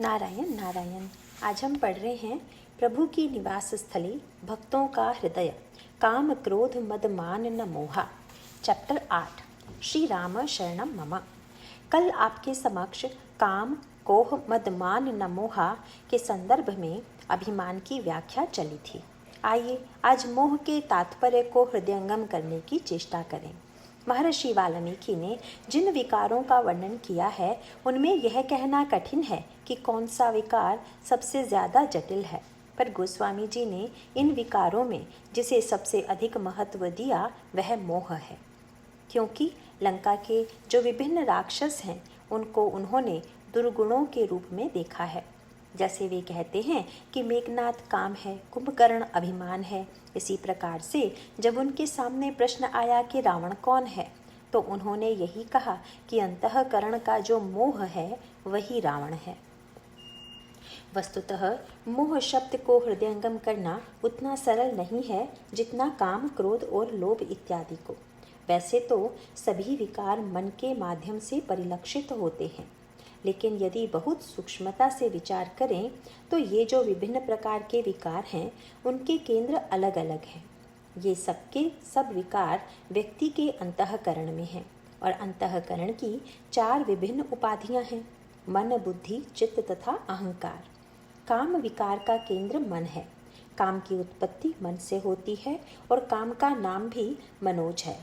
नारायण नारायण। आज हम पढ़ रहे हैं प्रभु की निवास स्थली भक्तों का हृदय, काम क्रोध मद मान न मोहा। चैप्टर 8, श्री राम शरणम मम। कल आपके समक्ष काम कोह मद मान न मोहा के संदर्भ में अभिमान की व्याख्या चली थी। आइए आज मोह के तात्पर्य को हृदयंगम करने की चेष्टा करें। महर्षि वाल्मीकि ने जिन विकारों का वर्णन किया है उनमें यह कहना कठिन है कि कौन सा विकार सबसे ज़्यादा जटिल है, पर गोस्वामी जी ने इन विकारों में जिसे सबसे अधिक महत्व दिया वह मोह है। क्योंकि लंका के जो विभिन्न राक्षस हैं उनको उन्होंने दुर्गुणों के रूप में देखा है। जैसे वे कहते हैं कि मेघनाद काम है, कुंभकर्ण अभिमान है, इसी प्रकार से जब उनके सामने प्रश्न आया कि रावण कौन है तो उन्होंने यही कहा कि अंतःकरण का जो मोह है वही रावण है। वस्तुतः मोह शब्द को हृदयंगम करना उतना सरल नहीं है जितना काम क्रोध और लोभ इत्यादि को। वैसे तो सभी विकार मन के माध्यम से परिलक्षित होते हैं, लेकिन यदि बहुत सूक्ष्मता से विचार करें तो ये जो विभिन्न प्रकार के विकार हैं उनके केंद्र अलग अलग हैं। ये सबके सब विकार व्यक्ति के अंतःकरण में हैं और अंतःकरण की 4 विभिन्न उपाधियां हैं: मन, बुद्धि, चित्त तथा अहंकार। काम विकार का केंद्र मन है। काम की उत्पत्ति मन से होती है और काम का नाम भी मनोज है।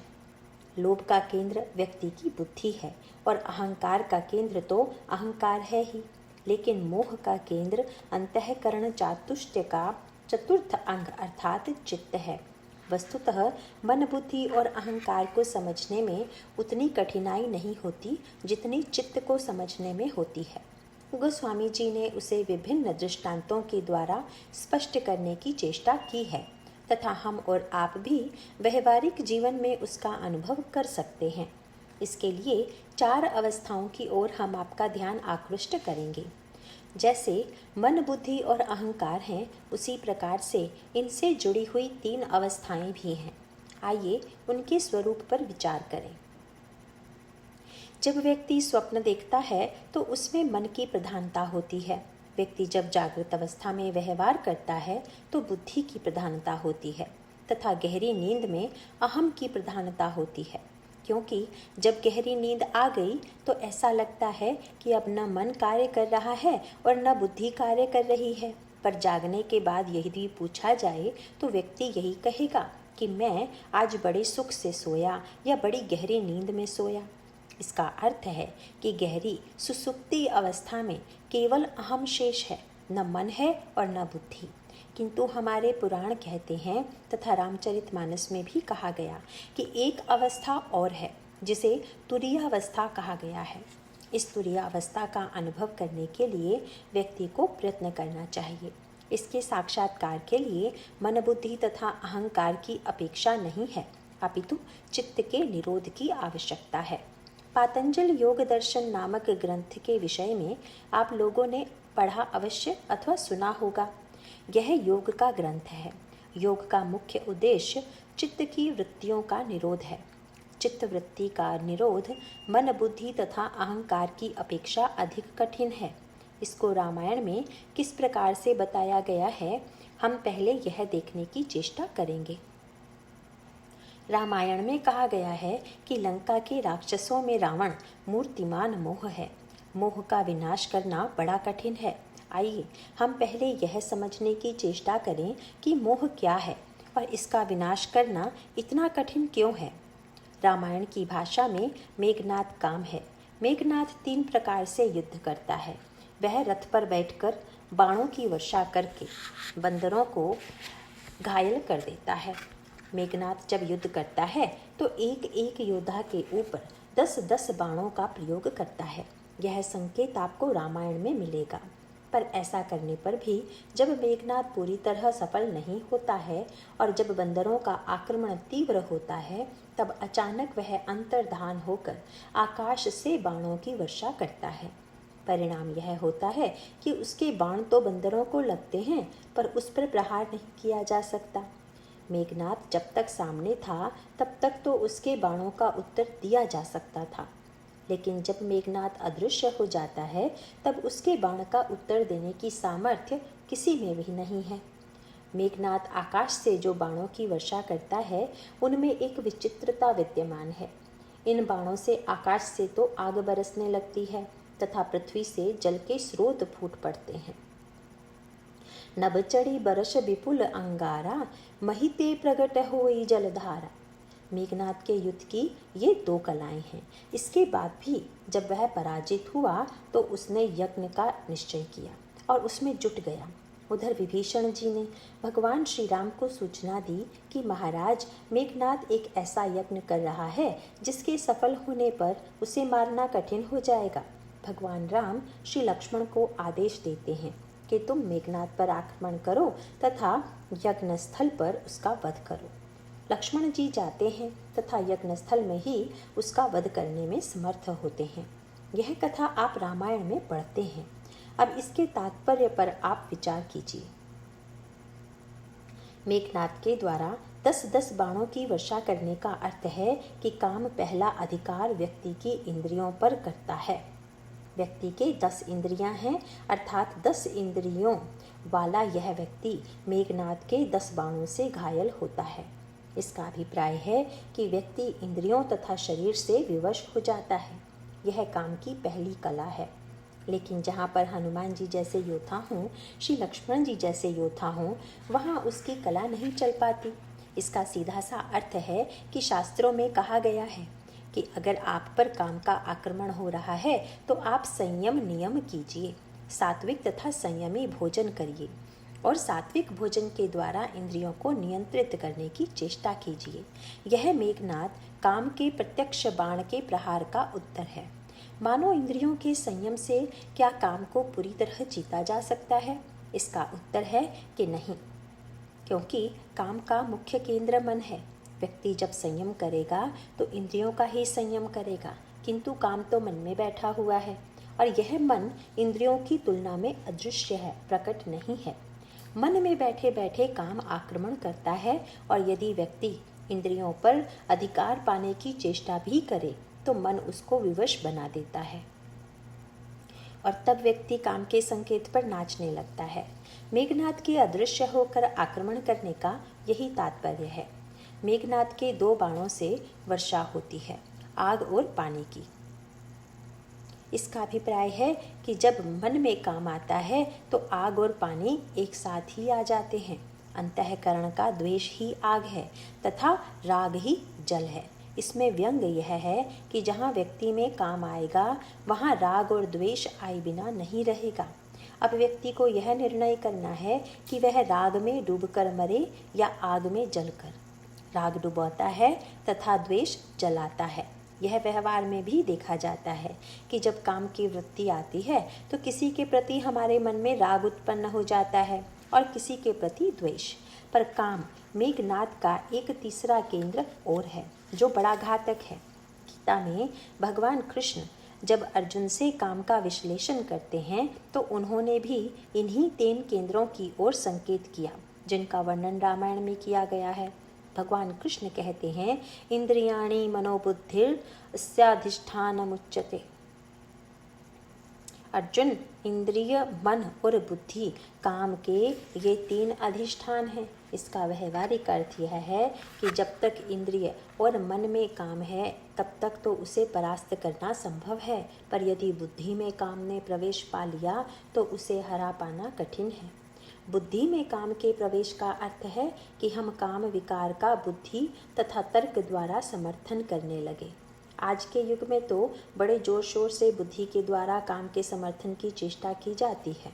लोभ का केंद्र व्यक्ति की बुद्धि है और अहंकार का केंद्र तो अहंकार है ही, लेकिन मोह का केंद्र अंतःकरण चातुष्ट का चतुर्थ अंग अर्थात चित्त है। वस्तुतः मन, बुद्धि और अहंकार को समझने में उतनी कठिनाई नहीं होती जितनी चित्त को समझने में होती है। गोस्वामी जी ने उसे विभिन्न दृष्टांतों के द्वारा स्पष्ट करने की चेष्टा की है तथा हम और आप भी व्यवहारिक जीवन में उसका अनुभव कर सकते हैं। इसके लिए 4 अवस्थाओं की ओर हम आपका ध्यान आकृष्ट करेंगे। जैसे मन, बुद्धि और अहंकार हैं, उसी प्रकार से इनसे जुड़ी हुई 3 अवस्थाएं भी हैं। आइए उनके स्वरूप पर विचार करें। जब व्यक्ति स्वप्न देखता है तो उसमें मन की प्रधानता होती है। व्यक्ति जब जागृत अवस्था में व्यवहार करता है तो बुद्धि की प्रधानता होती है तथा गहरी नींद में अहम की प्रधानता होती है। क्योंकि जब गहरी नींद आ गई तो ऐसा लगता है कि अब न मन कार्य कर रहा है और न बुद्धि कार्य कर रही है। पर जागने के बाद यदि पूछा जाए तो व्यक्ति यही कहेगा कि मैं आज बड़े सुख से सोया या बड़ी गहरी नींद में सोया। इसका अर्थ है कि गहरी सुसुप्ति अवस्था में केवल अहम शेष है, न मन है और न बुद्धि। किंतु हमारे पुराण कहते हैं तथा रामचरितमानस में भी कहा गया कि एक अवस्था और है जिसे तुरीय अवस्था कहा गया है। इस तुरीय अवस्था का अनुभव करने के लिए व्यक्ति को प्रयत्न करना चाहिए। इसके साक्षात्कार के लिए मन, बुद्धि तथा अहंकार की अपेक्षा नहीं है, अपितु चित्त के निरोध की आवश्यकता है। पातंजल योग दर्शन नामक ग्रंथ के विषय में आप लोगों ने पढ़ा अवश्य अथवा सुना होगा। यह योग का ग्रंथ है। योग का मुख्य उद्देश्य चित्त की वृत्तियों का निरोध है। चित्त वृत्ति का निरोध मन, बुद्धि तथा अहंकार की अपेक्षा अधिक कठिन है। इसको रामायण में किस प्रकार से बताया गया है, हम पहले यह देखने की चेष्टा करेंगे। रामायण में कहा गया है कि लंका के राक्षसों में रावण मूर्तिमान मोह है। मोह का विनाश करना बड़ा कठिन है। आइए हम पहले यह समझने की चेष्टा करें कि मोह क्या है और इसका विनाश करना इतना कठिन क्यों है। रामायण की भाषा में मेघनाद काम है। मेघनाद 3 प्रकार से युद्ध करता है। वह रथ पर बैठकर बाणों की वर्षा करके बंदरों को घायल कर देता है। मेघनाद जब युद्ध करता है तो एक एक योद्धा के ऊपर 10-10 बाणों का प्रयोग करता है। यह संकेत आपको रामायण में मिलेगा। पर ऐसा करने पर भी जब मेघनाद पूरी तरह सफल नहीं होता है और जब बंदरों का आक्रमण तीव्र होता है तब अचानक वह अंतर्धान होकर आकाश से बाणों की वर्षा करता है। परिणाम यह होता है कि उसके बाण तो बंदरों को लगते हैं पर उस पर प्रहार नहीं किया जा सकता। मेघनाद जब तक सामने था तब तक तो उसके बाणों का उत्तर दिया जा सकता था, लेकिन जब मेघनाद अदृश्य हो जाता है तब उसके बाण का उत्तर देने की सामर्थ्य किसी में भी नहीं है। मेघनाद आकाश से जो बाणों की वर्षा करता है उनमें एक विचित्रता विद्यमान है। इन बाणों से आकाश से तो आग बरसने लगती है तथा पृथ्वी से जल के स्रोत फूट पड़ते हैं। नभ चढ़ी बरस विपुल अंगारा, महिते प्रगट होई जलधारा। मेघनाद के युद्ध की ये दो कलाएं हैं। इसके बाद भी जब वह पराजित हुआ तो उसने यज्ञ का निश्चय किया और उसमें जुट गया। उधर विभीषण जी ने भगवान श्री राम को सूचना दी कि महाराज, मेघनाद एक ऐसा यज्ञ कर रहा है जिसके सफल होने पर उसे मारना कठिन हो जाएगा। भगवान राम श्री लक्ष्मण को आदेश देते हैं कि तुम मेघनाद पर आक्रमण करो तथा यज्ञ स्थल पर उसका वध करो। लक्ष्मण जी जाते हैं तथा यज्ञ स्थल में ही उसका वध करने में समर्थ होते हैं। यह कथा आप रामायण में पढ़ते हैं। अब इसके तात्पर्य पर आप विचार कीजिए। मेघनाद के द्वारा 10-10 बाणों की वर्षा करने का अर्थ है कि काम पहला अधिकार व्यक्ति की इंद्रियों पर करता है। व्यक्ति के 10 इंद्रियां हैं, अर्थात 10 इंद्रियों वाला यह व्यक्ति मेघनाद के 10 बाणों से घायल होता है। इसका अभिप्राय है कि व्यक्ति इंद्रियों तथा शरीर से विवश हो जाता है। यह काम की पहली कला है। लेकिन जहाँ पर हनुमान जी जैसे योद्धा हों, श्री लक्ष्मण जी जैसे योद्धा हों, वहाँ उसकी कला नहीं चल पाती। इसका सीधा सा अर्थ है कि शास्त्रों में कहा गया है कि अगर आप पर काम का आक्रमण हो रहा है तो आप संयम नियम कीजिए, सात्विक तथा संयमी भोजन करिए और सात्विक भोजन के द्वारा इंद्रियों को नियंत्रित करने की चेष्टा कीजिए। यह मेघनाद काम के प्रत्यक्ष बाण के प्रहार का उत्तर है। मानो इंद्रियों के संयम से क्या काम को पूरी तरह जीता जा सकता है? इसका उत्तर है कि नहीं, क्योंकि काम का मुख्य केंद्र मन है। व्यक्ति जब संयम करेगा तो इंद्रियों का ही संयम करेगा, किंतु काम तो मन में बैठा हुआ है और यह मन इंद्रियों की तुलना में अदृश्य है, प्रकट नहीं है। मन में बैठे बैठे काम आक्रमण करता है और यदि व्यक्ति इंद्रियों पर अधिकार पाने की चेष्टा भी करे तो मन उसको विवश बना देता है और तब व्यक्ति काम के संकेत पर नाचने लगता है। मेघनाद के अदृश्य होकर आक्रमण करने का यही तात्पर्य है। मेघनाद के 2 बाणों से वर्षा होती है, आग और पानी की। इसका अभिप्राय है कि जब मन में काम आता है तो आग और पानी एक साथ ही आ जाते हैं। अंतःकरण का द्वेष ही आग है तथा राग ही जल है। इसमें व्यंग यह है कि जहाँ व्यक्ति में काम आएगा वहाँ राग और द्वेष आए बिना नहीं रहेगा। अब व्यक्ति को यह निर्णय करना है कि वह राग में डूबकर मरे या आग में जलकर। राग डुबोता है तथा द्वेष जलाता है। यह व्यवहार में भी देखा जाता है कि जब काम की वृत्ति आती है तो किसी के प्रति हमारे मन में राग उत्पन्न हो जाता है और किसी के प्रति द्वेष। पर काम मेघनाद का एक तीसरा केंद्र और है जो बड़ा घातक है। गीता में भगवान कृष्ण जब अर्जुन से काम का विश्लेषण करते हैं तो उन्होंने भी इन्हीं 3 केंद्रों की ओर संकेत किया जिनका वर्णन रामायण में किया गया है। भगवान कृष्ण कहते हैं, इंद्रियाणि मनोबुद्धिर अस्याधिष्ठानमुच्यते। अर्जुन, इंद्रिय, मन और बुद्धि काम के ये 3 अधिष्ठान हैं। इसका व्यवहारिक अर्थ यह है कि जब तक इंद्रिय और मन में काम है तब तक तो उसे परास्त करना संभव है, पर यदि बुद्धि में काम ने प्रवेश पा लिया तो उसे हरा पाना कठिन है। बुद्धि में काम के प्रवेश का अर्थ है कि हम काम विकार का बुद्धि तथा तर्क द्वारा समर्थन करने लगे। आज के युग में तो बड़े जोर शोर से बुद्धि के द्वारा काम के समर्थन की चेष्टा की जाती है।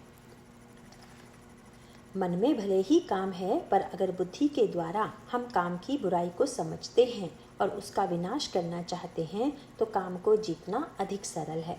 मन में भले ही काम है, पर अगर बुद्धि के द्वारा हम काम की बुराई को समझते हैं और उसका विनाश करना चाहते हैं तो काम को जीतना अधिक सरल है।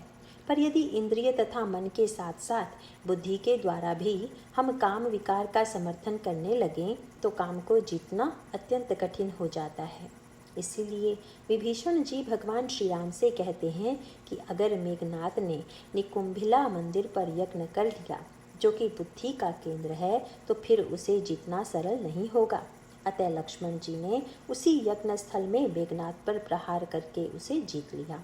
पर यदि इंद्रिय तथा मन के साथ साथ बुद्धि के द्वारा भी हम काम विकार का समर्थन करने लगें तो काम को जीतना अत्यंत कठिन हो जाता है। इसीलिए विभीषण जी भगवान श्री राम से कहते हैं कि अगर मेघनाद ने निकुंभिला मंदिर पर यज्ञ कर लिया जो कि बुद्धि का केंद्र है तो फिर उसे जीतना सरल नहीं होगा। अतः लक्ष्मण जी ने उसी यज्ञ स्थल में मेघनाद पर प्रहार करके उसे जीत लिया।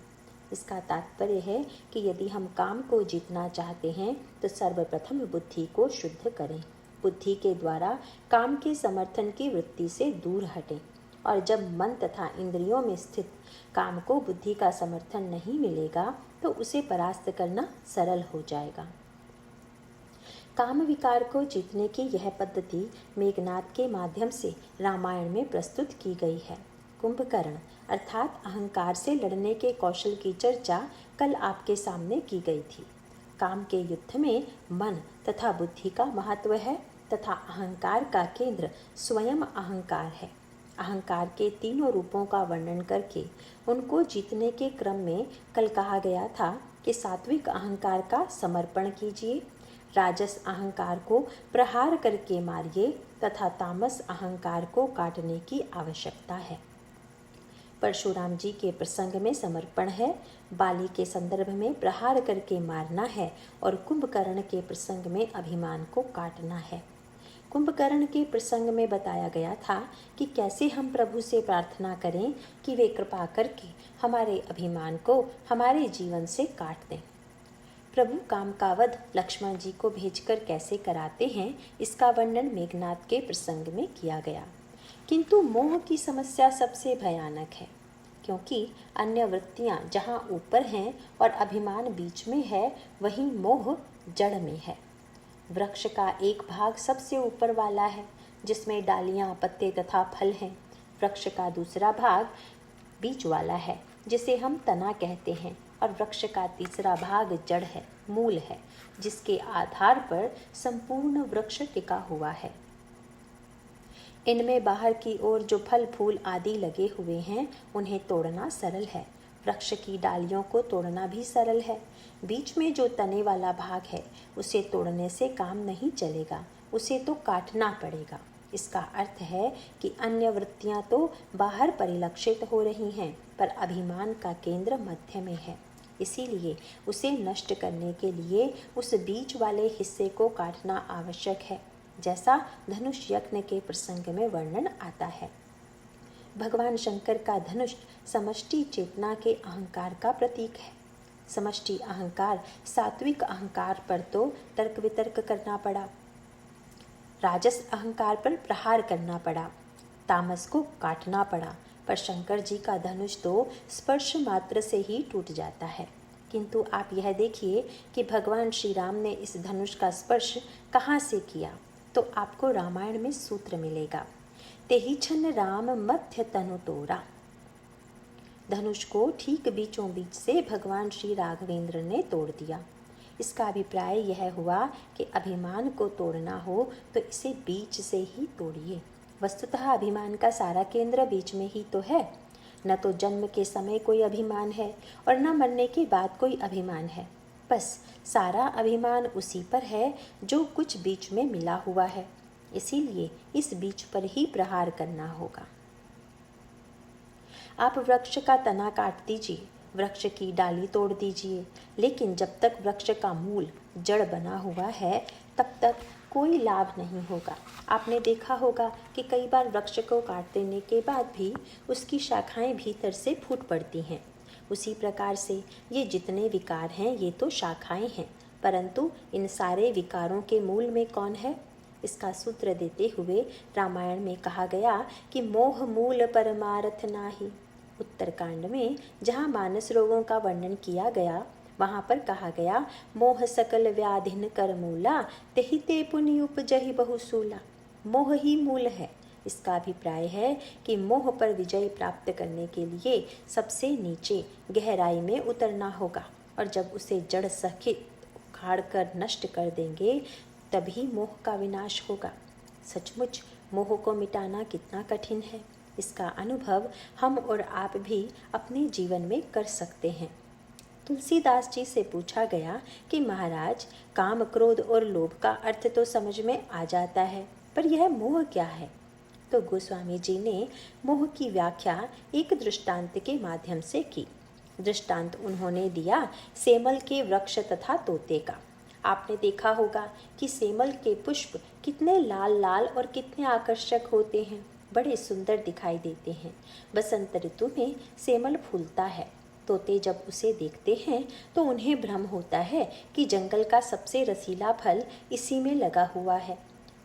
इसका तात्पर्य है कि यदि हम काम को जीतना चाहते हैं तो सर्वप्रथम बुद्धि को शुद्ध करें, बुद्धि के द्वारा काम के समर्थन की वृत्ति से दूर हटें। और जब मन तथा इंद्रियों में स्थित काम को बुद्धि का समर्थन नहीं मिलेगा तो उसे परास्त करना सरल हो जाएगा। काम विकार को जीतने की यह पद्धति मेघनाद के माध्यम से रामायण में प्रस्तुत की गई है। कुंभकर्ण अर्थात अहंकार से लड़ने के कौशल की चर्चा कल आपके सामने की गई थी। काम के युद्ध में मन तथा बुद्धि का महत्व है तथा अहंकार का केंद्र स्वयं अहंकार है। अहंकार के तीनों रूपों का वर्णन करके उनको जीतने के क्रम में कल कहा गया था कि सात्विक अहंकार का समर्पण कीजिए, राजस अहंकार को प्रहार करके मारिए तथा तामस अहंकार को काटने की आवश्यकता है। परशुराम जी के प्रसंग में समर्पण है, बाली के संदर्भ में प्रहार करके मारना है और कुंभकर्ण के प्रसंग में अभिमान को काटना है। कुंभकर्ण के प्रसंग में बताया गया था कि कैसे हम प्रभु से प्रार्थना करें कि वे कृपा करके हमारे अभिमान को हमारे जीवन से काट दें। प्रभु काम का वध लक्ष्मण जी को भेजकर कैसे कराते हैं, इसका वर्णन मेघनाद के प्रसंग में किया गया। किंतु मोह की समस्या सबसे भयानक है, क्योंकि अन्य वृत्तियां जहां ऊपर हैं और अभिमान बीच में है, वहीं मोह जड़ में है। वृक्ष का एक भाग सबसे ऊपर वाला है, जिसमें डालियां, पत्ते तथा फल हैं। वृक्ष का दूसरा भाग बीच वाला है, जिसे हम तना कहते हैं, और वृक्ष का तीसरा भाग जड़ है, मूल है, जिसके आधार पर संपूर्ण वृक्ष टिका हुआ है। इनमें बाहर की ओर जो फल फूल आदि लगे हुए हैं, उन्हें तोड़ना सरल है। वृक्ष की डालियों को तोड़ना भी सरल है। बीच में जो तने वाला भाग है, उसे तोड़ने से काम नहीं चलेगा, उसे तो काटना पड़ेगा। इसका अर्थ है कि अन्य वृत्तियां तो बाहर परिलक्षित हो रही हैं, पर अभिमान का केंद्र मध्य में है। इसीलिए उसे नष्ट करने के लिए उस बीच वाले हिस्से को काटना आवश्यक है, जैसा धनुष यज्ञ के प्रसंग में वर्णन आता है। भगवान शंकर का धनुष समष्टि चेतना के अहंकार का प्रतीक है। समष्टि अहंकार सात्विक अहंकार पर तो तर्क वितर्क करना पड़ा, राजस अहंकार पर प्रहार करना पड़ा, तामस को काटना पड़ा, पर शंकर जी का धनुष तो स्पर्श मात्र से ही टूट जाता है। किंतु आप यह देखिए कि भगवान श्री राम ने इस धनुष का स्पर्श कहाँ से किया, तो आपको रामायण में सूत्र मिलेगा, तेहि छन राम मध्य तनु तोरा। धनुष को ठीक बीचों बीच से भगवान श्री राघवेंद्र ने तोड़ दिया। इसका अभिप्राय यह हुआ कि अभिमान को तोड़ना हो तो इसे बीच से ही तोड़िए। वस्तुतः अभिमान का सारा केंद्र बीच में ही तो है। न तो जन्म के समय कोई अभिमान है और न मरने के बाद कोई अभिमान है। बस सारा अभिमान उसी पर है जो कुछ बीच में मिला हुआ है। इसीलिए इस बीच पर ही प्रहार करना होगा। आप वृक्ष का तना काट दीजिए, वृक्ष की डाली तोड़ दीजिए, लेकिन जब तक वृक्ष का मूल जड़ बना हुआ है तब तक कोई लाभ नहीं होगा। आपने देखा होगा कि कई बार वृक्ष को काट देने के बाद भी उसकी शाखाएं भीतर से फूट पड़ती हैं। उसी प्रकार से ये जितने विकार हैं, ये तो शाखाएं हैं, परंतु इन सारे विकारों के मूल में कौन है? इसका सूत्र देते हुए रामायण में कहा गया कि मोह मूल परमार्थ नाही। उत्तरकांड में जहाँ मानस रोगों का वर्णन किया गया, वहाँ पर कहा गया मोह सकल व्याधिन कर मूला, तेहि ते पुनि उपजहि बहुसूला। मोह ही मूल है। इसका अभिप्राय है कि मोह पर विजय प्राप्त करने के लिए सबसे नीचे गहराई में उतरना होगा, और जब उसे जड़ सहित उखाड़ कर नष्ट कर देंगे तभी मोह का विनाश होगा। सचमुच मोह को मिटाना कितना कठिन है, इसका अनुभव हम और आप भी अपने जीवन में कर सकते हैं। तुलसीदास जी से पूछा गया कि महाराज, काम, क्रोध और लोभ का अर्थ तो समझ में आ जाता है, पर यह मोह क्या है? तो गोस्वामी जी ने मोह की व्याख्या एक दृष्टांत के माध्यम से की। दृष्टांत उन्होंने दिया सेमल के वृक्ष तथा तोते का। आपने देखा होगा कि सेमल के पुष्प कितने लाल लाल और कितने आकर्षक होते हैं, बड़े सुंदर दिखाई देते हैं। बसंत ऋतु में सेमल फूलता है। तोते जब उसे देखते हैं तो उन्हें भ्रम होता है कि जंगल का सबसे रसीला फल इसी में लगा हुआ है।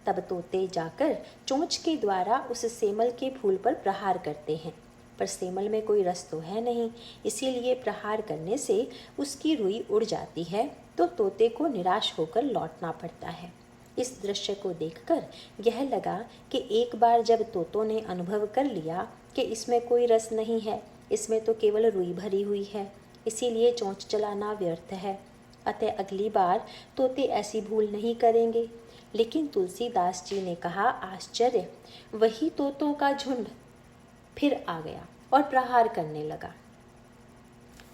तब तोते जाकर चोंच के द्वारा उस सेमल के फूल पर प्रहार करते हैं, पर सेमल में कोई रस तो है नहीं, इसीलिए प्रहार करने से उसकी रुई उड़ जाती है तो तोते को निराश होकर लौटना पड़ता है। इस दृश्य को देखकर यह लगा कि एक बार जब तोतों ने अनुभव कर लिया कि इसमें कोई रस नहीं है, इसमें तो केवल रुई भरी हुई है, इसीलिए चोंच चलाना व्यर्थ है। अतः अगली बार तोते ऐसी भूल नहीं करेंगे। लेकिन तुलसीदास जी ने कहा, आश्चर्य, वही तोतों का झुंड फिर आ गया और प्रहार करने लगा।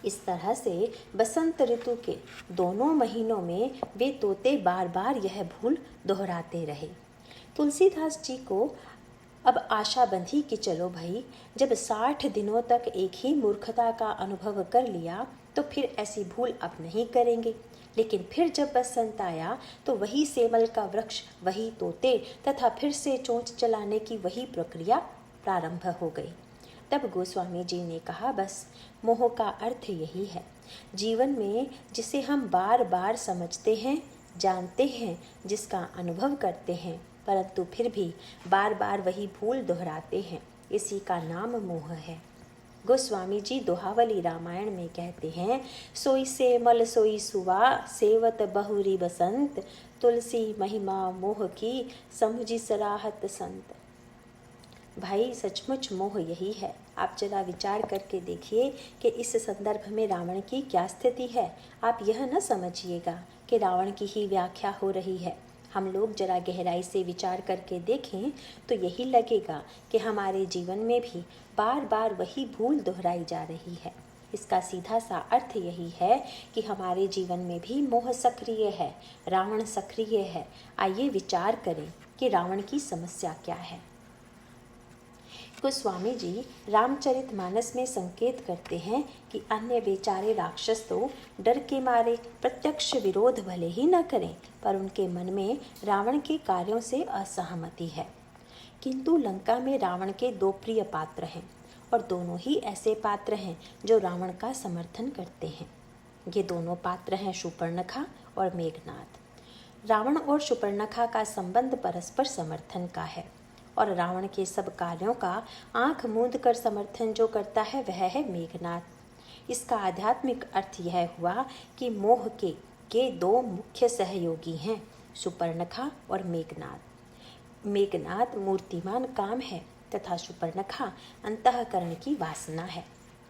इस तरह से बसंत ऋतु के दोनों महीनों में वे तोते बार बार यह भूल दोहराते रहे। तुलसीदास जी को अब आशा बंधी कि चलो भाई, जब 60 दिनों तक एक ही मूर्खता का अनुभव कर लिया तो फिर ऐसी भूल अब नहीं करेंगे। लेकिन फिर जब बसंत आया तो वही सेमल का वृक्ष, वही तोते तथा फिर से चोंच चलाने की वही प्रक्रिया प्रारंभ हो गई। तब गोस्वामी जी ने कहा, बस मोह का अर्थ यही है। जीवन में जिसे हम बार बार समझते हैं, जानते हैं, जिसका अनुभव करते हैं, परंतु फिर भी बार बार वही भूल दोहराते हैं, इसी का नाम मोह है। गोस्वामी जी दोहावली रामायण में कहते हैं, सोई सेमल सोई सुवा, सेवत बहुरी बसंत, तुलसी महिमा मोह की, समुझी सराहत संत। भाई सचमुच मोह यही है। आप जरा विचार करके देखिए कि इस संदर्भ में रावण की क्या स्थिति है। आप यह न समझिएगा कि रावण की ही व्याख्या हो रही है। हम लोग जरा गहराई से विचार करके देखें तो यही लगेगा कि हमारे जीवन में भी बार बार वही भूल दोहराई जा रही है। इसका सीधा सा अर्थ यही है कि हमारे जीवन में भी मोह सक्रिय है, रावण सक्रिय है। आइए विचार करें कि रावण की समस्या क्या है। गोस्वामी जी रामचरितमानस में संकेत करते हैं कि अन्य बेचारे राक्षस तो डर के मारे प्रत्यक्ष विरोध भले ही न करें, पर उनके मन में रावण के कार्यों से असहमति है। किंतु लंका में रावण के 2 प्रिय पात्र हैं और दोनों ही ऐसे पात्र हैं जो रावण का समर्थन करते हैं। ये दोनों पात्र हैं शूर्पणखा और मेघनाद। रावण और शूर्पणखा का संबंध परस्पर समर्थन का है और रावण के सब कार्यों का आंख मूंद कर समर्थन जो करता है वह है मेघनाद। इसका आध्यात्मिक अर्थ यह हुआ कि मोह के 2 मुख्य सहयोगी हैं, शूर्पणखा और मेघनाद। मेघनाद मूर्तिमान काम है तथा शूर्पणखा अंतःकरण की वासना है।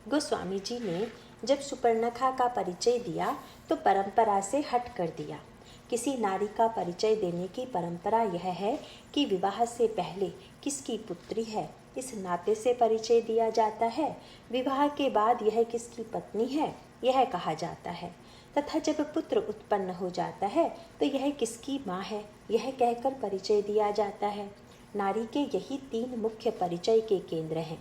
गोस्वामी जी ने जब शूर्पणखा का परिचय दिया तो परंपरा से हट कर दिया। किसी नारी का परिचय देने की परंपरा यह है कि विवाह से पहले किसकी पुत्री है इस नाते से परिचय दिया जाता है, विवाह के बाद यह किसकी पत्नी है यह कहा जाता है, तथा जब पुत्र उत्पन्न हो जाता है तो यह किसकी माँ है यह कहकर परिचय दिया जाता है। नारी के यही 3 मुख्य परिचय के केंद्र हैं,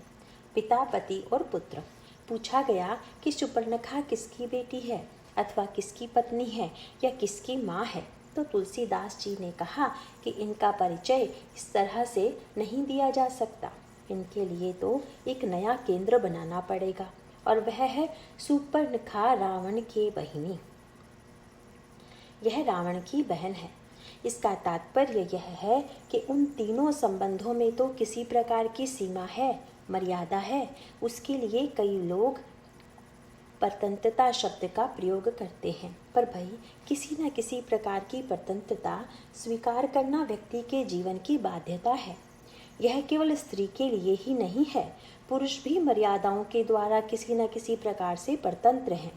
पिता, पति और पुत्र। पूछा गया कि शूर्पणखा किसकी बेटी है अथवा किसकी पत्नी है या किसकी माँ है, तो तुलसीदास जी ने कहा कि इनका परिचय इस तरह से नहीं दिया जा सकता। इनके लिए तो एक नया केंद्र बनाना पड़ेगा और वह है शूर्पणखा रावण के बहिनी। यह रावण की बहन है। इसका तात्पर्य यह है कि उन तीनों संबंधों में तो किसी प्रकार की सीमा है, मर्यादा है। उसके लिए कई लोग परतंत्रता शब्द का प्रयोग करते हैं, पर भाई किसी न किसी प्रकार की परतंत्रता स्वीकार करना व्यक्ति के जीवन की बाध्यता है। यह केवल स्त्री के लिए ही नहीं है, पुरुष भी मर्यादाओं के द्वारा किसी न किसी प्रकार से परतंत्र हैं।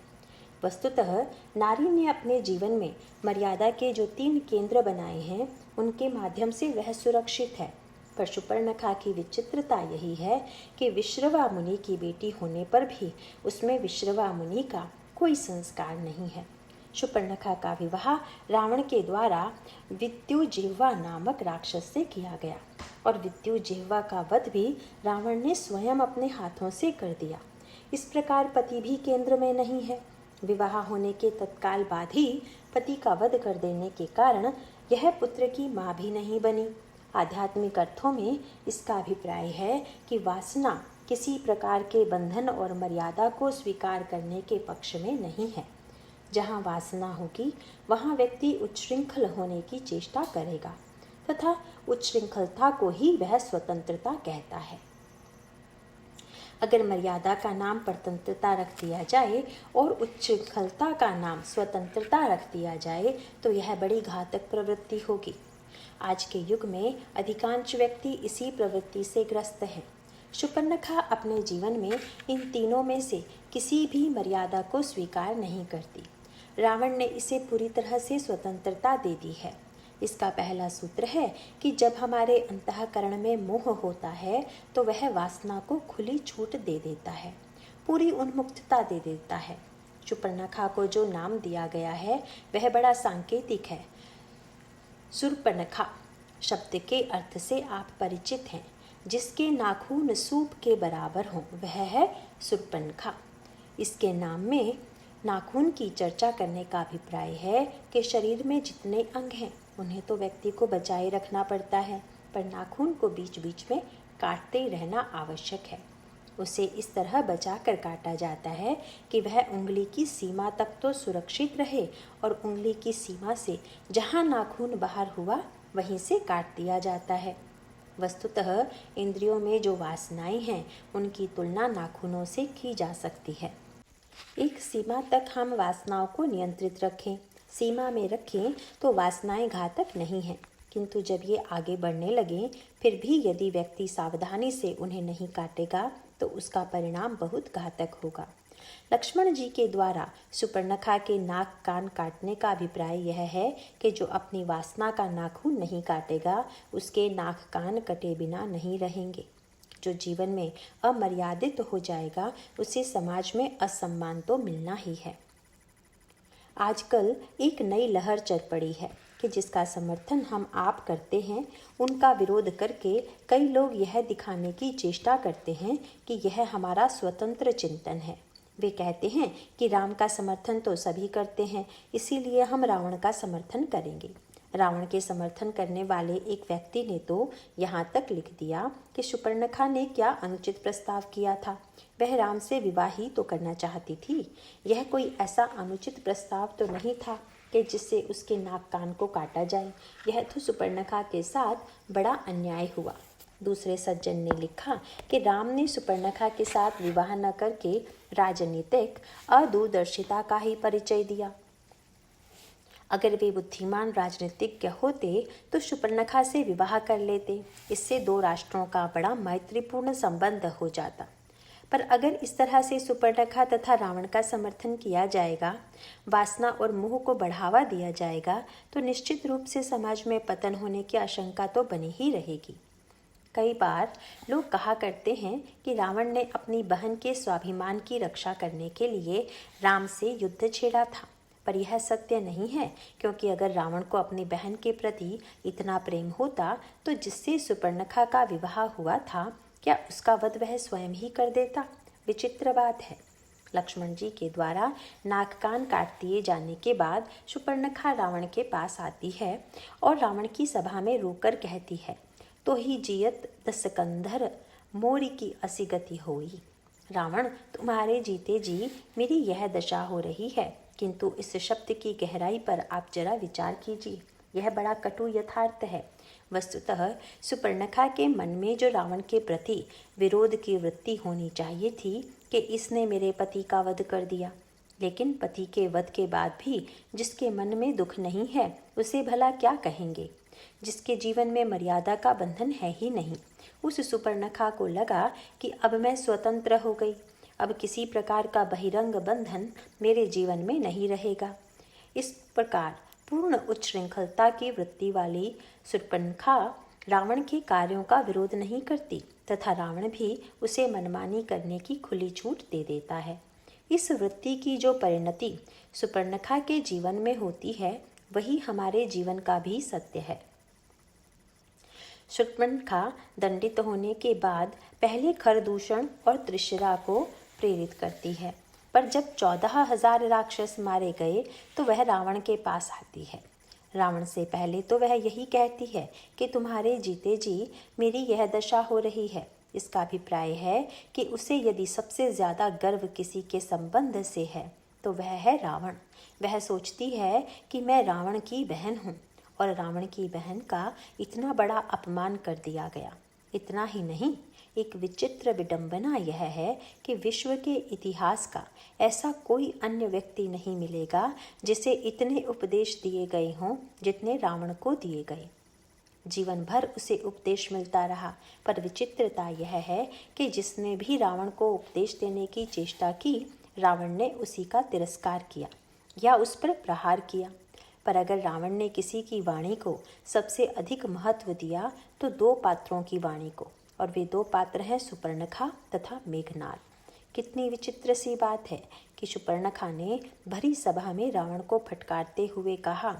वस्तुतः नारी ने अपने जीवन में मर्यादा के जो 3 केंद्र बनाए हैं उनके माध्यम से वह सुरक्षित है। पर शूर्पणखा की विचित्रता यही है कि विश्रवा मुनि की बेटी होने पर भी उसमें विश्रवा मुनि का कोई संस्कार नहीं है। शूर्पणखा का विवाह रावण के द्वारा विद्युजिह्वा नामक राक्षस से किया गया और विद्युजिह्वा का वध भी रावण ने स्वयं अपने हाथों से कर दिया। इस प्रकार पति भी केंद्र में नहीं है। विवाह होने के तत्काल बाद ही पति का वध कर देने के कारण यह पुत्र की माँ भी नहीं बनी। आध्यात्मिक अर्थों में इसका अभिप्राय है कि वासना किसी प्रकार के बंधन और मर्यादा को स्वीकार करने के पक्ष में नहीं है। जहाँ वासना होगी वहाँ व्यक्ति उच्छृंखल होने की चेष्टा करेगा तथा उच्छृंखलता को ही वह स्वतंत्रता कहता है। अगर मर्यादा का नाम परतंत्रता रख दिया जाए और उच्छृंखलता का नाम स्वतंत्रता रख दिया जाए तो यह बड़ी घातक प्रवृत्ति होगी। आज के युग में अधिकांश व्यक्ति इसी प्रवृत्ति से ग्रस्त हैं। शूर्पणखा अपने जीवन में इन तीनों में से किसी भी मर्यादा को स्वीकार नहीं करती। रावण ने इसे पूरी तरह से स्वतंत्रता दे दी है। इसका पहला सूत्र है कि जब हमारे अंतःकरण में मोह होता है तो वह वासना को खुली छूट दे देता है, पूरी उन्मुक्तता दे देता है। शूर्पणखा को जो नाम दिया गया है वह बड़ा सांकेतिक है। शूर्पणखा शब्द के अर्थ से आप परिचित हैं। जिसके नाखून सूप के बराबर हों वह है शूर्पणखा। इसके नाम में नाखून की चर्चा करने का अभिप्राय है कि शरीर में जितने अंग हैं उन्हें तो व्यक्ति को बचाए रखना पड़ता है, पर नाखून को बीच बीच में काटते ही रहना आवश्यक है। उसे इस तरह बचा कर काटा जाता है कि वह उंगली की सीमा तक तो सुरक्षित रहे और उंगली की सीमा से जहाँ नाखून बाहर हुआ वहीं से काट दिया जाता है। वस्तुतः इंद्रियों में जो वासनाएं हैं उनकी तुलना नाखूनों से की जा सकती है। एक सीमा तक हम वासनाओं को नियंत्रित रखें, सीमा में रखें तो वासनाएं घातक नहीं हैं, किंतु जब ये आगे बढ़ने लगें फिर भी यदि व्यक्ति सावधानी से उन्हें नहीं काटेगा तो उसका परिणाम बहुत घातक होगा। लक्ष्मण जी के द्वारा शूर्पणखा के नाक कान काटने का अभिप्राय यह है कि जो अपनी वासना का नाखून नहीं काटेगा उसके नाक कान कटे बिना नहीं रहेंगे। जो जीवन में अमर्यादित हो जाएगा उसे समाज में असम्मान तो मिलना ही है। आजकल एक नई लहर चल पड़ी है कि जिसका समर्थन हम आप करते हैं उनका विरोध करके कई लोग यह दिखाने की चेष्टा करते हैं कि यह हमारा स्वतंत्र चिंतन है। वे कहते हैं कि राम का समर्थन तो सभी करते हैं, इसीलिए हम रावण का समर्थन करेंगे। रावण के समर्थन करने वाले एक व्यक्ति ने तो यहाँ तक लिख दिया कि शूर्पणखा ने क्या अनुचित प्रस्ताव किया था। वह राम से विवाह ही तो करना चाहती थी। यह कोई ऐसा अनुचित प्रस्ताव तो नहीं था कि जिससे उसके नाक कान को काटा जाए। यह तो शूर्पणखा के साथ बड़ा अन्याय हुआ। दूसरे सज्जन ने लिखा कि राम ने शूर्पणखा के साथ विवाह न करके राजनीतिक अदूरदर्शिता का ही परिचय दिया। अगर वे बुद्धिमान राजनीतिज्ञ होते तो शूर्पणखा से विवाह कर लेते। इससे दो राष्ट्रों का बड़ा मैत्रीपूर्ण संबंध हो जाता। पर अगर इस तरह से शूर्पणखा तथा रावण का समर्थन किया जाएगा, वासना और मोह को बढ़ावा दिया जाएगा, तो निश्चित रूप से समाज में पतन होने की आशंका तो बनी ही रहेगी। कई बार लोग कहा करते हैं कि रावण ने अपनी बहन के स्वाभिमान की रक्षा करने के लिए राम से युद्ध छेड़ा था, पर यह सत्य नहीं है, क्योंकि अगर रावण को अपनी बहन के प्रति इतना प्रेम होता तो जिससे शूर्पणखा का विवाह हुआ था क्या उसका वध वह स्वयं ही कर देता? विचित्र बात है। लक्ष्मण जी के द्वारा नाक कान काट दिए जाने के बाद शूर्पणखा रावण के पास आती है और रावण की सभा में रोकर कहती है, तो ही जियत दसकंधर मोरी की असी गति होई। रावण, तुम्हारे जीते जी मेरी यह दशा हो रही है, किंतु इस शब्द की गहराई पर आप जरा विचार कीजिए। यह बड़ा कटु यथार्थ है। वस्तुतः शूर्पणखा के मन में जो रावण के प्रति विरोध की वृत्ति होनी चाहिए थी कि इसने मेरे पति का वध कर दिया, लेकिन पति के वध के बाद भी जिसके मन में दुख नहीं है उसे भला क्या कहेंगे? जिसके जीवन में मर्यादा का बंधन है ही नहीं, उस शूर्पणखा को लगा कि अब मैं स्वतंत्र हो गई, अब किसी प्रकार का बहिरंग बंधन मेरे जीवन में नहीं रहेगा। इस प्रकार पूर्ण उच्छृंखलता की वृत्ति वाली शूर्पणखा रावण के कार्यों का विरोध नहीं करती तथा रावण भी उसे मनमानी करने की खुली छूट दे देता है। इस वृत्ति की जो परिणति शूर्पणखा के जीवन में होती है वही हमारे जीवन का भी सत्य है। शूर्पणखा दंडित होने के बाद पहले खरदूषण और त्रिशिरा को प्रेरित करती है, पर जब 14,000 राक्षस मारे गए तो वह रावण के पास आती है। रावण से पहले तो वह यही कहती है कि तुम्हारे जीते जी मेरी यह दशा हो रही है, इसका अभिप्राय है कि उसे यदि सबसे ज़्यादा गर्व किसी के संबंध से है तो वह है रावण। वह सोचती है कि मैं रावण की बहन हूँ और रावण की बहन का इतना बड़ा अपमान कर दिया गया। इतना ही नहीं, एक विचित्र विडंबना यह है कि विश्व के इतिहास का ऐसा कोई अन्य व्यक्ति नहीं मिलेगा जिसे इतने उपदेश दिए गए हों जितने रावण को दिए गए। जीवन भर उसे उपदेश मिलता रहा, पर विचित्रता यह है कि जिसने भी रावण को उपदेश देने की चेष्टा की, रावण ने उसी का तिरस्कार किया या उस पर प्रहार किया। पर अगर रावण ने किसी की वाणी को सबसे अधिक महत्व दिया तो दो पात्रों की वाणी को, और वे दो पात्र हैं सुपर्णखा तथा मेघनाद। कितनी विचित्र सी बात है कि सुपर्णखा ने भरी सभा में रावण को फटकारते हुए कहा,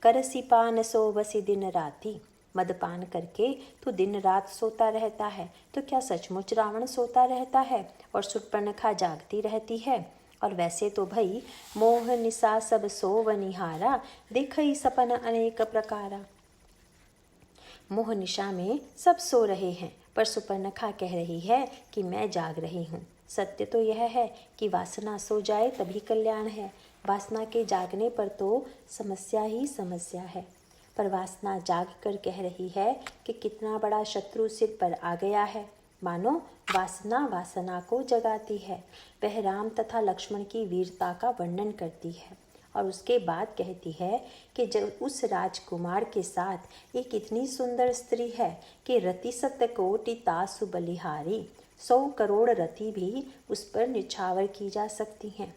करसी पान सो बसी दिन राती। मदपान करके तू दिन रात सोता रहता है, तो क्या सचमुच रावण सोता रहता है और सुपर्णखा जागती रहती है? और वैसे तो भई मोह निशा सब सोव निहारा, देखई सपन अनेक प्रकारा। मोह निशा में सब सो रहे हैं, पर सुपर्णखा कह रही है कि मैं जाग रही हूँ। सत्य तो यह है कि वासना सो जाए तभी कल्याण है। वासना के जागने पर तो समस्या ही समस्या है, पर वासना जाग कर कह रही है कि कितना बड़ा शत्रु सिर पर आ गया है। मानो वासना वासना को जगाती है। वह राम तथा लक्ष्मण की वीरता का वर्णन करती है और उसके बाद कहती है कि जब उस राजकुमार के साथ एक इतनी सुंदर स्त्री है कि रति सत कोटि तासु बलिहारी, 100 करोड़ रति भी उस पर निछावर की जा सकती हैं।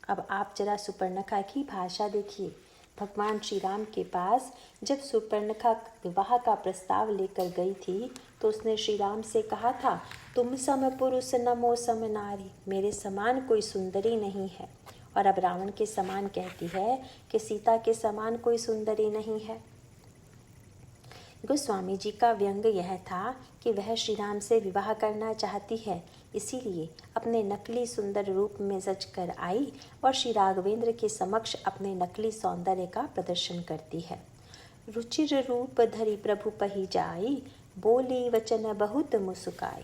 अब आप जरा सुपर्णखा की भाषा देखिए। भगवान श्री राम के पास जब सुपर्णखा विवाह का प्रस्ताव लेकर गई थी तो उसने श्री राम से कहा था, तुम सम पुरुष नमो सम नारी, मेरे समान कोई सुंदरी नहीं है। और अब रावण के समान कहती है कि सीता के समान कोई सुंदरी नहीं है। गोस्वामी जी का व्यंग यह था कि वह श्री राम से विवाह करना चाहती है, इसीलिए अपने नकली सुंदर रूप में सज कर आई और श्री राघवेंद्र के समक्ष अपने नकली सौंदर्य का प्रदर्शन करती है। रुचिर रूप धरी प्रभु पही जाई, बोली वचन बहुत मुस्काई।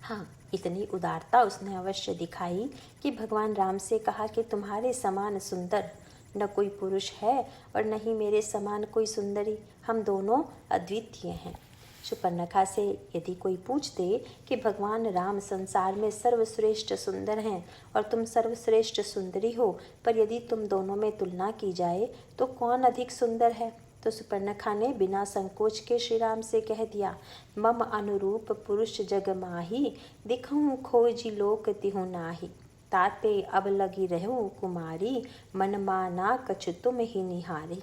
हाँ, इतनी उदारता उसने अवश्य दिखाई कि भगवान राम से कहा कि तुम्हारे समान सुंदर न कोई पुरुष है और न ही मेरे समान कोई सुंदरी, हम दोनों अद्वितीय हैं। सुपर्णखा से यदि कोई पूछते कि भगवान राम संसार में सर्वश्रेष्ठ सुंदर हैं और तुम सर्वश्रेष्ठ सुंदरी हो, पर यदि तुम दोनों में तुलना की जाए तो कौन अधिक सुंदर है, तो सुपर्णखा ने बिना संकोच के श्री राम से कह दिया, मम अनुरूप पुरुष जग माही, दिखऊं खोजी लोक तिहु नाही। ताते अब लगी रहूं कुमारी, मन माना कछु तुम ही निहारी।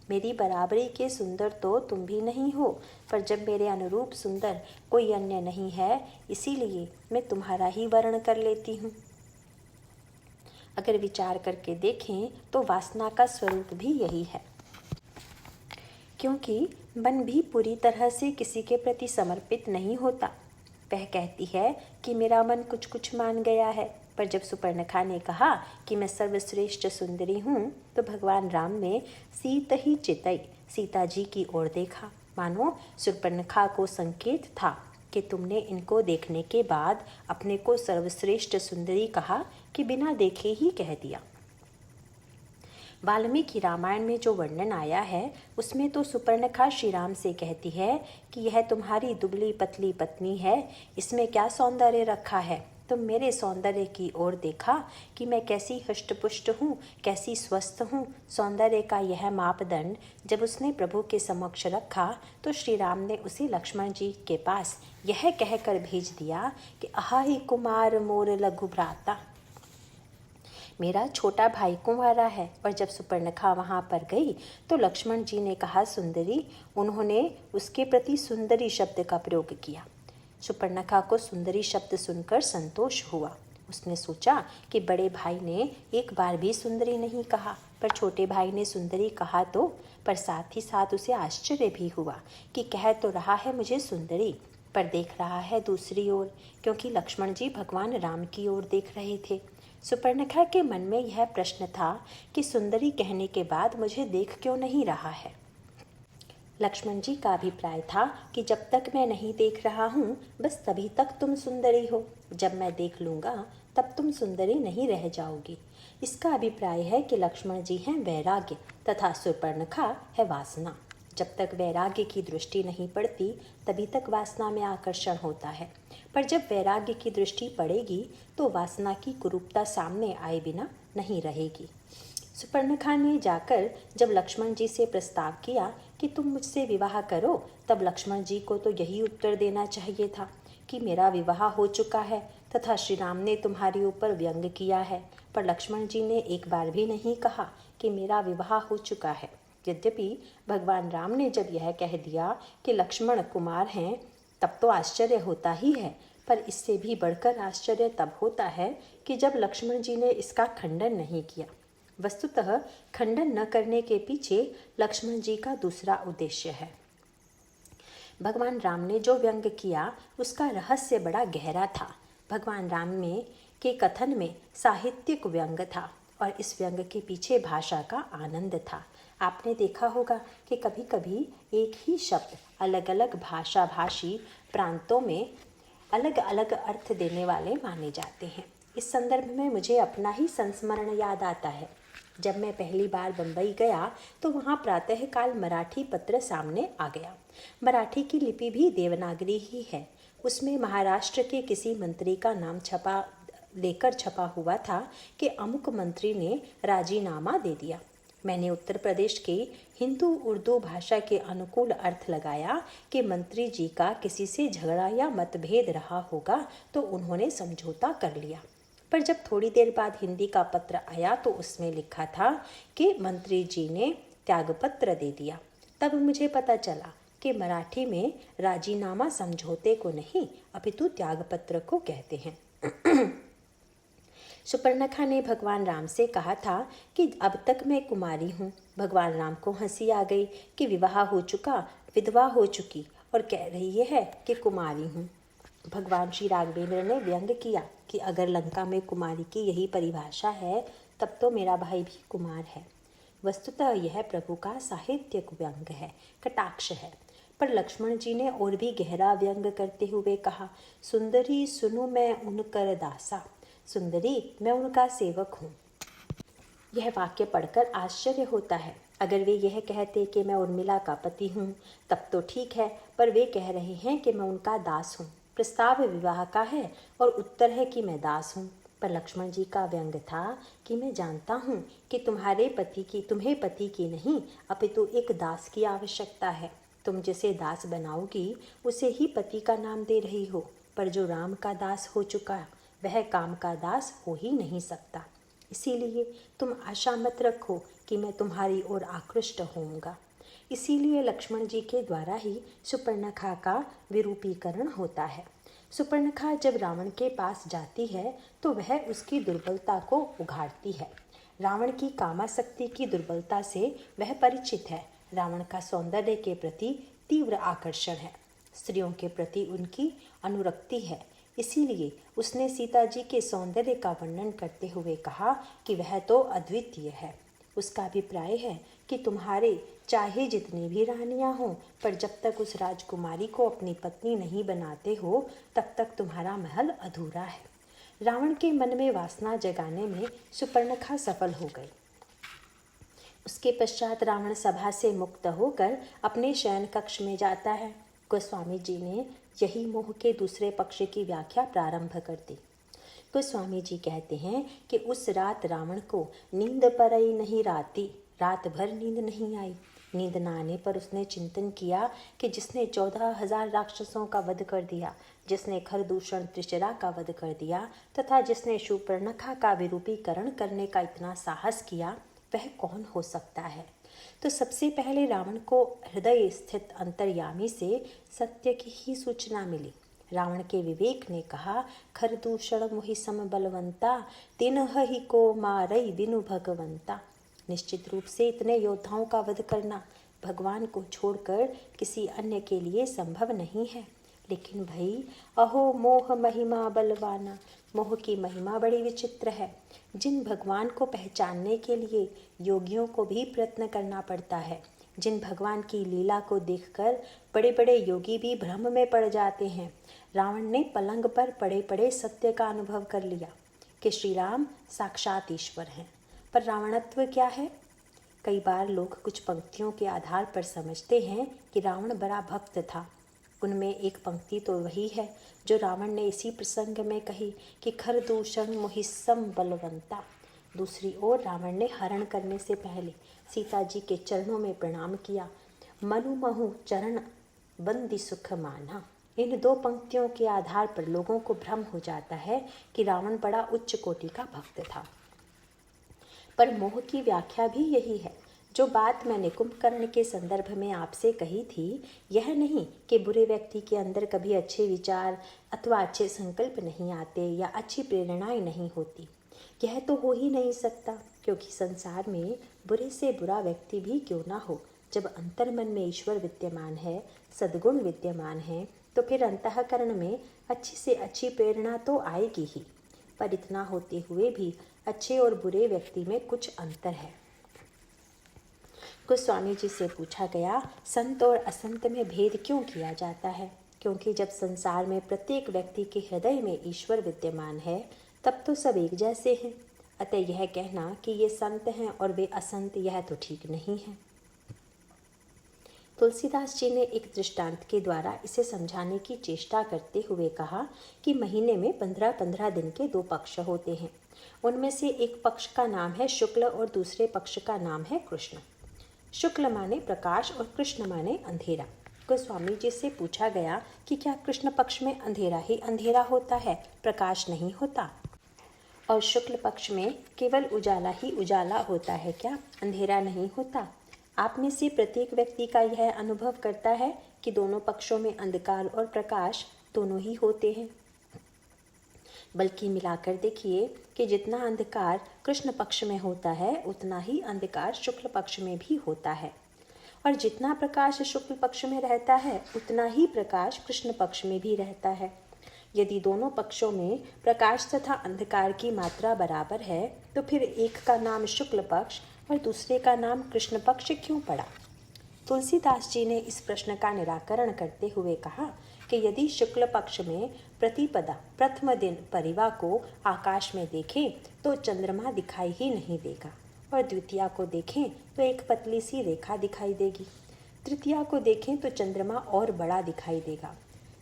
मेरी बराबरी के सुंदर तो तुम भी नहीं हो, पर जब मेरे अनुरूप सुंदर कोई अन्य नहीं है, इसीलिए मैं तुम्हारा ही वर्ण कर लेती हूँ। अगर विचार करके देखें तो वासना का स्वरूप भी यही है, क्योंकि मन भी पूरी तरह से किसी के प्रति समर्पित नहीं होता। वह कहती है कि मेरा मन कुछ कुछ मान गया है, पर जब सुपर्णखा ने कहा कि मैं सर्वश्रेष्ठ सुंदरी हूँ तो भगवान राम ने सीत ही चितई सीता जी की ओर देखा। मानो सुपर्णखा को संकेत था कि तुमने इनको देखने के बाद अपने को सर्वश्रेष्ठ सुंदरी कहा कि बिना देखे ही कह दिया। वाल्मीकि रामायण में जो वर्णन आया है उसमें तो सुपर्णखा श्री राम से कहती है कि यह तुम्हारी दुबली पतली पत्नी है, इसमें क्या सौंदर्य रखा है। तुम मेरे सौंदर्य की ओर देखा कि मैं कैसी हष्टपुष्ट हूँ, कैसी स्वस्थ हूँ। सौंदर्य का यह मापदंड जब उसने प्रभु के समक्ष रखा तो श्री राम ने उसे लक्ष्मण जी के पास यह कहकर भेज दिया कि अहाई कुमार मोर लघु भ्राता, मेरा छोटा भाई कुंवारा है। और जब सुपर्णखा वहाँ पर गई तो लक्ष्मण जी ने कहा सुंदरी, उन्होंने उसके प्रति सुंदरी शब्द का प्रयोग किया। सुपर्णखा को सुंदरी शब्द सुनकर संतोष हुआ। उसने सोचा कि बड़े भाई ने एक बार भी सुंदरी नहीं कहा, पर छोटे भाई ने सुंदरी कहा तो, पर साथ ही साथ उसे आश्चर्य भी हुआ कि कह तो रहा है मुझे सुंदरी, पर देख रहा है दूसरी ओर, क्योंकि लक्ष्मण जी भगवान राम की ओर देख रहे थे। सुपर्णखा के मन में यह प्रश्न था कि सुंदरी कहने के बाद मुझे देख क्यों नहीं रहा है। लक्ष्मण जी का अभिप्राय था कि जब तक मैं नहीं देख रहा हूँ बस तभी तक तुम सुंदरी हो, जब मैं देख लूँगा तब तुम सुंदरी नहीं रह जाओगी। इसका अभिप्राय है कि लक्ष्मण जी हैं वैराग्य तथा सुपर्णखा है वासना। जब तक वैराग्य की दृष्टि नहीं पड़ती तभी तक वासना में आकर्षण होता है, पर जब वैराग्य की दृष्टि पड़ेगी तो वासना की कुरूपता सामने आए बिना नहीं रहेगी। सुपर्णखा ने जाकर जब लक्ष्मण जी से प्रस्ताव किया कि तुम मुझसे विवाह करो, तब लक्ष्मण जी को तो यही उत्तर देना चाहिए था कि मेरा विवाह हो चुका है तथा श्री राम ने तुम्हारे ऊपर व्यंग किया है। पर लक्ष्मण जी ने एक बार भी नहीं कहा कि मेरा विवाह हो चुका है। यद्यपि भगवान राम ने जब यह कह दिया कि लक्ष्मण कुमार हैं, तब तो आश्चर्य होता ही है, पर इससे भी बढ़कर आश्चर्य तब होता है कि जब लक्ष्मण जी ने इसका खंडन नहीं किया। वस्तुतः खंडन न करने के पीछे लक्ष्मण जी का दूसरा उद्देश्य है। भगवान राम ने जो व्यंग किया उसका रहस्य बड़ा गहरा था। भगवान राम में के कथन में साहित्यिक व्यंग था और इस व्यंग के पीछे भाषा का आनंद था। आपने देखा होगा कि कभी कभी एक ही शब्द अलग अलग भाषा भाषी प्रांतों में अलग अलग अर्थ देने वाले माने जाते हैं। इस संदर्भ में मुझे अपना ही संस्मरण याद आता है। जब मैं पहली बार बम्बई गया तो वहाँ प्रातःकाल मराठी पत्र सामने आ गया। मराठी की लिपि भी देवनागरी ही है। उसमें महाराष्ट्र के किसी मंत्री का नाम छपा हुआ था कि अमुक मंत्री ने राजीनामा दे दिया। मैंने उत्तर प्रदेश के हिंदू उर्दू भाषा के अनुकूल अर्थ लगाया कि मंत्री जी का किसी से झगड़ा या मतभेद रहा होगा तो उन्होंने समझौता कर लिया। पर जब थोड़ी देर बाद हिंदी का पत्र आया तो उसमें लिखा था कि मंत्री जी ने त्यागपत्र दे दिया। तब मुझे पता चला कि मराठी में राजीनामा समझौते को नहीं अपितु त्यागपत्र को कहते हैं। सुपर्णखा ने भगवान राम से कहा था कि अब तक मैं कुमारी हूँ। भगवान राम को हंसी आ गई कि विवाह हो चुका, विधवा हो चुकी और कह रही है कि कुमारी हूँ। भगवान श्री राघवेंद्र ने व्यंग किया कि अगर लंका में कुमारी की यही परिभाषा है तब तो मेरा भाई भी कुमार है। वस्तुतः यह प्रभु का साहित्यिक व्यंग है, कटाक्ष है। पर लक्ष्मण जी ने और भी गहरा व्यंग करते हुए कहा, सुंदरी सुनो मैं उनकर दासा, सुंदरी मैं उनका सेवक हूँ। यह वाक्य पढ़कर आश्चर्य होता है। अगर वे यह कहते कि मैं उर्मिला का पति हूँ तब तो ठीक है, पर वे कह रहे हैं कि मैं उनका दास हूँ। प्रस्ताव विवाह का है और उत्तर है कि मैं दास हूँ। पर लक्ष्मण जी का व्यंग था कि मैं जानता हूँ कि तुम्हें पति की नहीं अपितु एक दास की आवश्यकता है। तुम जिसे दास बनाओगी उसे ही पति का नाम दे रही हो, पर जो राम का दास हो चुका वह काम का दास हो ही नहीं सकता। इसीलिए तुम आशा मत रखो कि मैं तुम्हारी ओर आकृष्ट होऊंगा। इसीलिए लक्ष्मण जी के द्वारा ही सुपर्णखा का विरूपीकरण होता है। सुपर्णखा जब रावण के पास जाती है तो वह उसकी दुर्बलता को उघाड़ती है। रावण की कामासक्ति की दुर्बलता से वह परिचित है। रावण का सौंदर्य के प्रति तीव्र आकर्षण है, स्त्रियों के प्रति उनकी अनुरक्ति है। इसीलिए उसने सीता जी के सौंदर्य का वर्णन करते हुए कहा कि वह तो अद्वितीय है। उसका अभिप्राय है कि तुम्हारे चाहे जितनी भी रानियां हों, पर जब तक उस राजकुमारी को अपनी पत्नी नहीं बनाते हो तब तक तुम्हारा महल अधूरा है। रावण के मन में वासना जगाने में सुपर्णखा सफल हो गई। उसके पश्चात रावण सभा से मुक्त होकर अपने शयन कक्ष में जाता है। गोस्वामी जी ने यही मोह के दूसरे पक्ष की व्याख्या प्रारंभ कर दी। गोस्वामी जी कहते हैं कि उस रात रावण को नींद परई नहीं राती, रात भर नींद नहीं आई। नींद न आने पर उसने चिंतन किया कि जिसने 14,000 राक्षसों का वध कर दिया, जिसने खरदूषण त्रिशरा का वध कर दिया तथा जिसने शूर्पणखा का विरूपीकरण करने का इतना साहस किया, वह कौन हो सकता है। तो सबसे पहले रावण को हृदय स्थित अंतर्यामी से सत्य की ही सूचना मिली। रावण के विवेक ने कहा, खरदूषण मोहि सम बलवंता, तिन्ह ही को मारई बिनु भगवंता। निश्चित रूप से इतने योद्धाओं का वध करना भगवान को छोड़कर किसी अन्य के लिए संभव नहीं है। लेकिन भाई, अहो मोह महिमा बलवाना, मोह की महिमा बड़ी विचित्र है। जिन भगवान को पहचानने के लिए योगियों को भी प्रयत्न करना पड़ता है, जिन भगवान की लीला को देखकर बड़े बड़े योगी भी भ्रम में पड़ जाते हैं। रावण ने पलंग पर पड़े पड़े सत्य का अनुभव कर लिया कि श्री राम साक्षात ईश्वर हैं। पर रावणत्व क्या है? कई बार लोग कुछ पंक्तियों के आधार पर समझते हैं कि रावण बड़ा भक्त था। उनमें एक पंक्ति तो वही है जो रावण ने इसी प्रसंग में कही कि खरदूषण मोहिसम बलवंता। दूसरी ओर रावण ने हरण करने से पहले सीता जी के चरणों में प्रणाम किया, मनु महु चरण बंदी सुख माना। इन दो पंक्तियों के आधार पर लोगों को भ्रम हो जाता है कि रावण बड़ा उच्च कोटि का भक्त था। पर मोह की व्याख्या भी यही है। जो बात मैंने कुंभकर्ण के संदर्भ में आपसे कही थी, यह नहीं कि बुरे व्यक्ति के अंदर कभी अच्छे विचार अथवा अच्छे संकल्प नहीं आते या अच्छी प्रेरणाएं नहीं होती। यह तो हो ही नहीं सकता, क्योंकि संसार में बुरे से बुरा व्यक्ति भी क्यों ना हो, जब अंतर्मन में ईश्वर विद्यमान है, सद्गुण विद्यमान है, तो फिर अंतःकरण में अच्छी से अच्छी प्रेरणा तो आएगी ही। पर इतना होते हुए भी अच्छे और बुरे व्यक्ति में कुछ अंतर है। गोस्वामी जी से पूछा गया, संत और असंत में भेद क्यों किया जाता है? क्योंकि जब संसार में प्रत्येक व्यक्ति के हृदय में ईश्वर विद्यमान है, तब तो सब एक जैसे हैं। अतः यह कहना कि ये संत हैं और वे असंत, यह तो ठीक नहीं है। तुलसीदास जी ने एक दृष्टांत के द्वारा इसे समझाने की चेष्टा करते हुए कहा कि महीने में 15-15 दिन के 2 पक्ष होते हैं। उनमें से एक पक्ष का नाम है शुक्ल और दूसरे पक्ष का नाम है कृष्ण। शुक्ल माने प्रकाश और कृष्ण माने अंधेरा। गोस्वामी जी से पूछा गया कि क्या कृष्ण पक्ष में अंधेरा ही अंधेरा होता है, प्रकाश नहीं होता? और शुक्ल पक्ष में केवल उजाला ही उजाला होता है क्या, अंधेरा नहीं होता? आप में से प्रत्येक व्यक्ति का यह अनुभव करता है कि दोनों पक्षों में अंधकार और प्रकाश दोनों ही होते हैं। बल्कि मिलाकर देखिए कि जितना अंधकार कृष्ण पक्ष में होता है, उतना ही अंधकार शुक्ल पक्ष में भी होता है, और जितना प्रकाश शुक्ल पक्ष में रहता है, उतना ही प्रकाश कृष्ण पक्ष में भी रहता है। यदि दोनों पक्षों में प्रकाश तथा अंधकार की मात्रा बराबर है, तो फिर एक का नाम शुक्ल पक्ष और दूसरे का नाम कृष्ण पक्ष क्यों पड़ा? तुलसीदास जी ने इस प्रश्न का निराकरण करते हुए कहा कि यदि शुक्ल पक्ष में प्रतिपदा प्रथम दिन परिवा को आकाश में देखें तो चंद्रमा दिखाई ही नहीं देगा, और द्वितीया को देखें तो एक पतली सी रेखा दिखाई देगी, तृतीया को देखें तो चंद्रमा और बड़ा दिखाई देगा,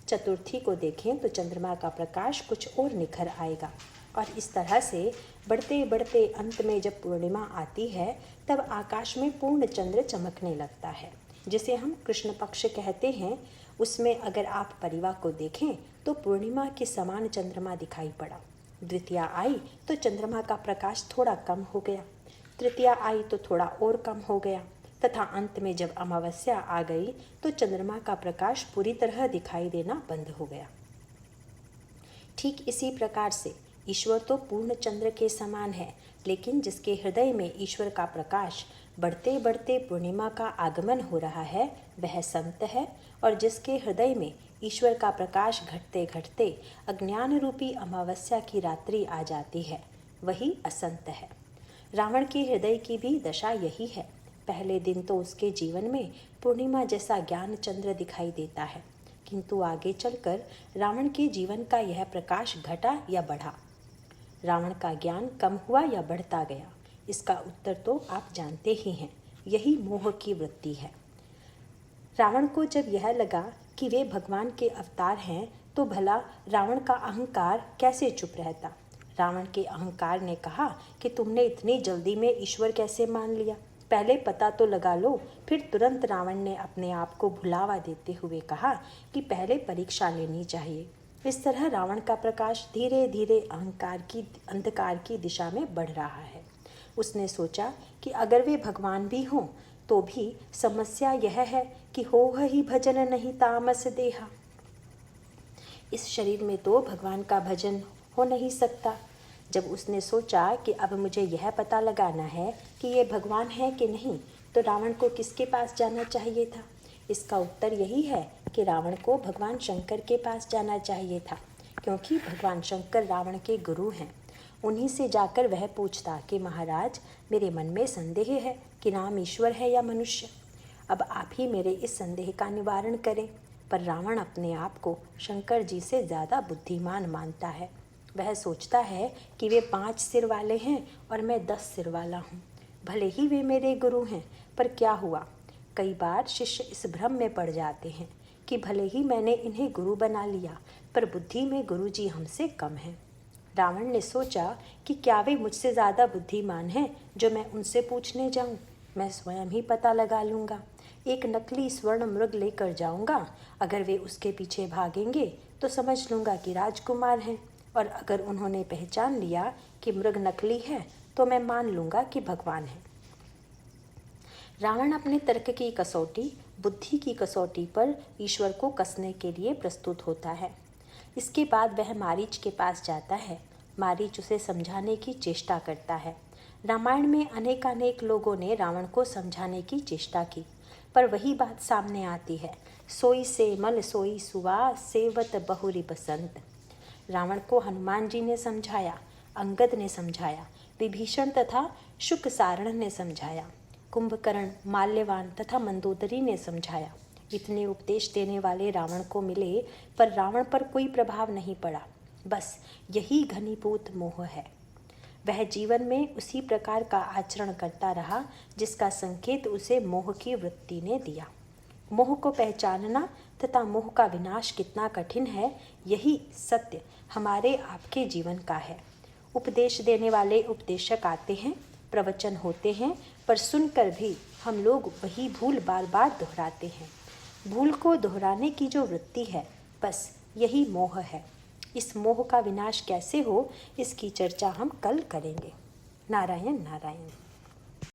चतुर्थी को देखें तो चंद्रमा का प्रकाश कुछ और निखर आएगा, और इस तरह से बढ़ते बढ़ते अंत में जब पूर्णिमा आती है, तब आकाश में पूर्ण चंद्र चमकने लगता है, जिसे हम कृष्ण पक्ष कहते हैं। उसमें अगर आप परिवा को देखें तो पूर्णिमा के समान चंद्रमा दिखाई पड़ा। द्वितीया आई तो चंद्रमा का प्रकाश थोड़ा कम हो गया, तृतीया आई तो थोड़ा और कम हो गया, तथा अंत में जब अमावस्या आ गई तो चंद्रमा का प्रकाश पूरी तरह दिखाई देना बंद हो गया। ठीक इसी प्रकार से ईश्वर तो पूर्ण चंद्र के समान है, लेकिन जिसके हृदय में ईश्वर का प्रकाश बढ़ते बढ़ते पूर्णिमा का आगमन हो रहा है, वह संत है, और जिसके हृदय में ईश्वर का प्रकाश घटते घटते अज्ञान रूपी अमावस्या की रात्रि आ जाती है, वही असंत है। रावण के हृदय की भी दशा यही है। पहले दिन तो उसके जीवन में पूर्णिमा जैसा ज्ञान चंद्र दिखाई देता है, किंतु आगे चलकर रावण के जीवन का यह प्रकाश घटा या बढ़ा, रावण का ज्ञान कम हुआ या बढ़ता गया, इसका उत्तर तो आप जानते ही हैं। यही मोह की वृत्ति है। रावण को जब यह लगा कि वे भगवान के अवतार हैं, तो भला रावण का अहंकार कैसे चुप रहता? रावण के अहंकार ने कहा कि तुमने इतनी जल्दी में ईश्वर कैसे मान लिया, पहले पता तो लगा लो। फिर तुरंत रावण ने अपने आप को भुलावा देते हुए कहा कि पहले परीक्षा लेनी चाहिए। इस तरह रावण का प्रकाश धीरे धीरे अंधकार की दिशा में बढ़ रहा है। उसने सोचा कि अगर वे भगवान भी हों तो भी समस्या यह है कि हो ही भजन नहीं तामस देहा, इस शरीर में तो भगवान का भजन हो नहीं सकता। जब उसने सोचा कि अब मुझे यह पता लगाना है कि ये भगवान है कि नहीं, तो रावण को किसके पास जाना चाहिए था? इसका उत्तर यही है कि रावण को भगवान शंकर के पास जाना चाहिए था, क्योंकि भगवान शंकर रावण के गुरु हैं। उन्हीं से जाकर वह पूछता कि महाराज, मेरे मन में संदेह है कि राम ईश्वर है या मनुष्य। अब आप ही मेरे इस संदेह का निवारण करें। पर रावण अपने आप को शंकर जी से ज़्यादा बुद्धिमान मानता है। वह सोचता है कि वे 5 सिर वाले हैं और मैं 10 सिर वाला हूँ। भले ही वे मेरे गुरु हैं, पर क्या हुआ? कई बार शिष्य इस भ्रम में पड़ जाते हैं कि भले ही मैंने इन्हें गुरु बना लिया, पर बुद्धि में गुरु जी हमसे कम हैं। रावण ने सोचा कि क्या वे मुझसे ज़्यादा बुद्धिमान हैं जो मैं उनसे पूछने जाऊं? मैं स्वयं ही पता लगा लूँगा। एक नकली स्वर्ण मृग लेकर जाऊंगा। अगर वे उसके पीछे भागेंगे तो समझ लूँगा कि राजकुमार हैं, और अगर उन्होंने पहचान लिया कि मृग नकली है तो मैं मान लूँगा कि भगवान है। रावण अपने तर्क की कसौटी, बुद्धि की कसौटी पर ईश्वर को कसने के लिए प्रस्तुत होता है। इसके बाद वह मारीच के पास जाता है। मारीच उसे समझाने की चेष्टा करता है। रामायण में अनेकानेक लोगों ने रावण को समझाने की चेष्टा की, पर वही बात सामने आती है, सोई से मल सोई सुवास सेवत बहुरी बसंत। रावण को हनुमान जी ने समझाया, अंगद ने समझाया, विभीषण तथा शुक सारण ने समझाया, कुंभकर्ण, माल्यवान तथा मंदोदरी ने समझाया। इतने उपदेश देने वाले रावण को मिले, पर रावण पर कोई प्रभाव नहीं पड़ा। बस यही घनीभूत मोह है। वह जीवन में उसी प्रकार का आचरण करता रहा जिसका संकेत उसे मोह की वृत्ति ने दिया। मोह को पहचानना तथा मोह का विनाश कितना कठिन है, यही सत्य हमारे आपके जीवन का है। उपदेश देने वाले उपदेशक आते हैं, प्रवचन होते हैं, पर सुनकर भी हम लोग वही भूल बार बार दोहराते हैं। भूल को दोहराने की जो वृत्ति है, बस यही मोह है। इस मोह का विनाश कैसे हो, इसकी चर्चा हम कल करेंगे। नारायण नारायण।